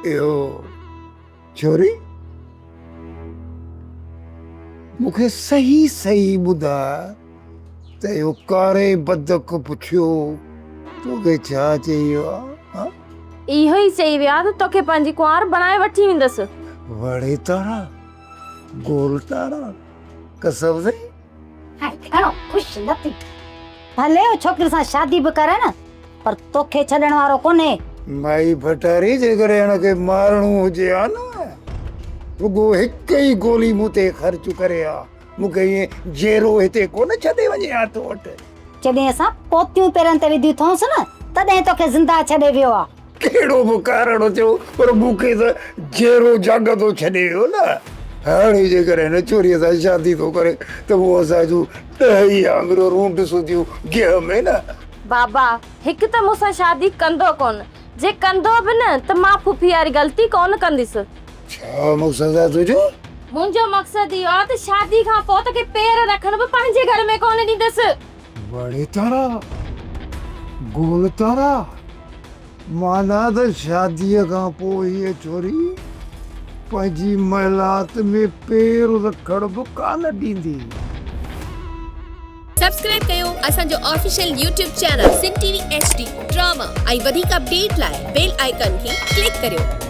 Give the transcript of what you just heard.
इहो छोरी मूंखे सही सही ॿुधा त इहो कारे बदक पुछियो तोखे छा चयो आहे? इहो ई चई विया त तोखे पंहिंजी कुंवार बणाए वठी वेंदसि। वड़े तारा गोल तारा कसम से घणो ख़ुशि न थी भले हो छोकिरे सां शादी बि करे न पर तोखे छॾण वारो कोन्हे। माई भटारी जेकर हिनखे मारणो हुजे हा न रुगो हिक ई गोली मूं ते ख़र्च करे हा मूंखे ईअं जेरो हिते कोन छॾे वञे हा तो वटि। जॾहिं असां पोतियूं पेरनि ते विधियूं अथऊंसि न तॾहिं तोखे ज़िंदा छॾे वियो आहे। कहिड़ो बि कारण थियो पर मूंखे त जेरो जाॻंदो छॾे वियो न। हाणे जेकर हिन छोरीअ सां शादी थो करे त पोइ असांजूं 10 ई आङुरियूं रूंड सुधियूं गिह में न। बाबा हिकु त मूंसां शादी कंदो कोन, जे कंदो बि न त मां फुफी वारी ग़लती कोन कंदसि। छा मक़सदु आहे तुंहिंजो? मुंहिंजो मक़सदु इहो आहे त शादी खां पोइ तोखे पेर रखण बि पंहिंजे घर में कोन ॾींदसि। बड़े तारा गोल तारा माना त शादीअ खां पोइ हीअ छोरी पंहिंजी महिलात में पेर रखण बि कान ॾींदी। सब्सक्राइब कयो असांजो official YouTube channel Sindh TV HD drama ऐं वधीक अपडेट लाइ बेल आइकन खे क्लिक करियो।